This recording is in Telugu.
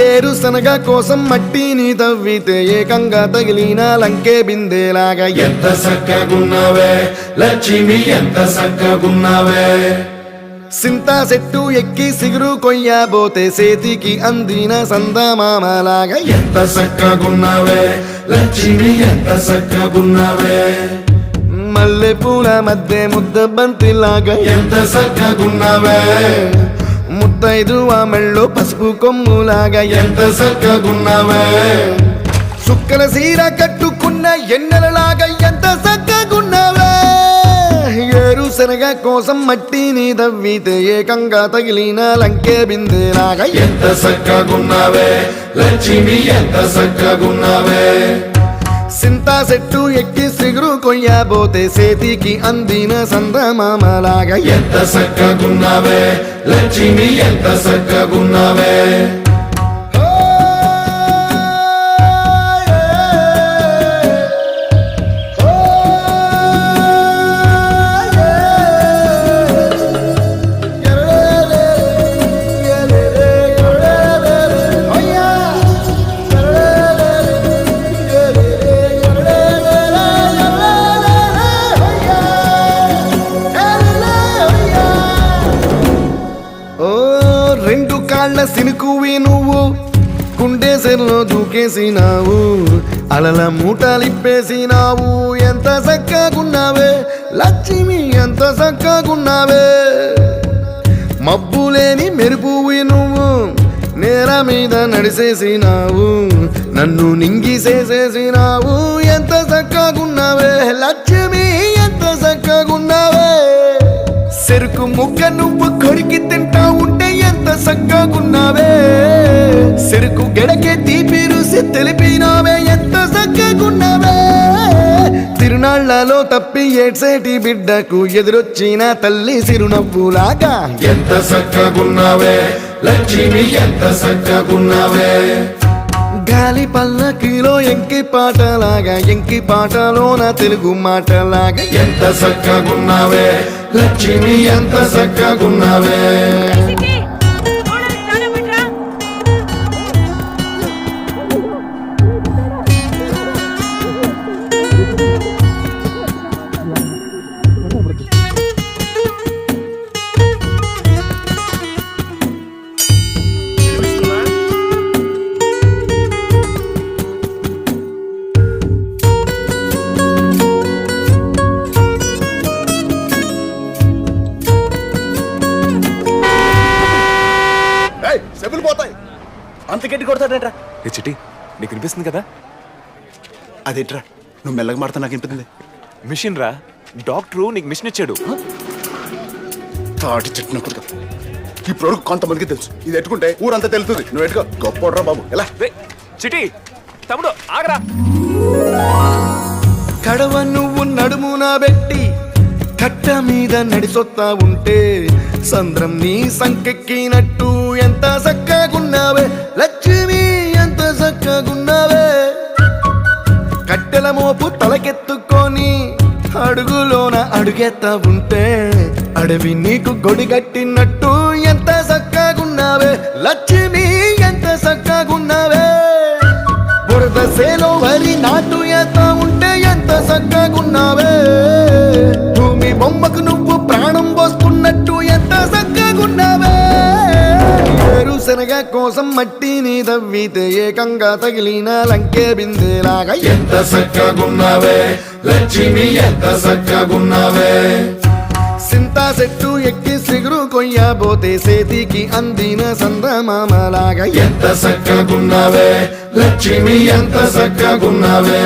ఏరుశనగ కోసం మట్టిని తవ్వితే ఏకంగా తగిలిన లంకే బిందేలాగా ఎంత సక్కగున్నావే లక్ష్మి ఎంత సక్కగున్నావే సింతా చెట్టు ఎక్కి సిగురు కొయ్యబోతే సేతికి అందిన సందమామలాగా ఎంత సక్కగున్నావే లక్ష్మి ఎంత సక్కగున్నావే మల్లె పూల మధ్య ముద్ద బంతిలాగా ఎంత సక్కగున్నావే ముద్దైదు మెళ్ళో పసుపు కొమ్ములాగా ఎంత సక్కగున్నావే సుక్కల సీర కట్టుకున్న ఎన్నెలలాగా ఎంత సక్కగున్నావే ఏరుశనగ కోసం మట్టిని తవ్వితే ఏకంగా తగిలిన లంకే బిందేలాగా ఎంత సక్కగున్నావే లక్ష్మి ఎంత సక్కగున్నావే సింతా చెట్టు ఎక్కి సిగురు కొయ్యబోతే సేతికి అందిన సందమామలాగా ఎంత సక్కగున్నావే లక్ష్మి ఎంత సక్కగున్నావే రెండు కాళ్ళ సినుకువి నువ్వు కుండేసెల్లో దూకేసినావు అలల మూటలిప్పేసినావు ఎంత చక్కగున్నావే లక్ష్మి ఎంత చక్కగున్నావే మబ్బులేని మెరుపువి నువ్వు నేల మీద నడిసేసినావు నన్ను నింగిసేసేసినావు ఎంత చక్కగున్నావే లక్ష్మి ఎంత చక్కగున్నావే చెరుకు ముక్క నువ్వు కొరికి తింటా ఉంటే ఎంత చక్కగున్నావే చెరుకు గెడకే తీపి రుసి తెలిపినావే ఎంత చక్కగున్నావే తిరునాళ్లలో తప్పి ఏడ్సేటి బిడ్డకు ఎదురొచ్చిన తల్లి సిరునవ్వులాగా ఎంత సక్కగున్నావే లక్ష్మి ఎంత సక్కగున్నావే గాలి పల్లకిలో ఎంకి పాటలాగా ఎంకి పాటలోన తెలుగు మాటలాగా ఎంత సక్కగున్నావే లక్ష్మి ఎంత సక్కగున్నావే చెప్పులు పోతాయి అంత గట్టి కొడతాడేట్రా ఏ చిట్టి నీకు వినిపిస్తుంది కదా? అదేట్రా నువ్వు మెల్లగా మాడతా నాకు వినిపిస్తుంది మిషన్ రా, డాక్టరు నీకు మిషన్ ఇచ్చాడు. తాటి చెట్టున కొడుకు ఇప్పుడు కొంతమందికి తెలుసు ఇది ఎట్టుకుంటే ఊరంతా తెలుస్తుంది నువ్వు ఎట్టుకో గొప్ప బాబు ఎలా చిట్టి తమ్ముడు ఆగరా. కడవ నువ్వు నడుమున పెట్టి కట్ట మీద నడిసొత్తా ఉంటే సంద్రం నీ సంకెక్కినట్టు ఎంత చక్కగున్నావే లక్ష్మి ఎంత చక్కగున్నావే కట్టెల మోపు తలకెత్తుకొని అడుగులోన అడుగెత్తా ఉంటే అడవి నీకు గొడిగట్టినట్టు ఎంత చక్కగున్నావే లక్ష్మి ఎంత చక్కగున్నావే బురద సేలో వరి నాటు ఎత్తా ఉంటే ఎంత చక్కగున్నావే భూమి బొమ్మకు నువ్వు ప్రాణం పోస్తున్నట్టు ఎంత చక్కగున్నావే ఏరుశనగ కోసం మట్టిని తవ్వితే ఏకంగా తగిలిన లంకే బిందేలాగా ఎంత సక్కగున్నావే లక్ష్మి ఎంత సక్కగున్నావే సింతా చెట్టు ఎక్కి సిగురు కొయ్యబోతే సేతికి అందిన సందమామలాగా ఎంత సక్కగున్నావే లక్ష్మి ఎంత సక్కగున్నావే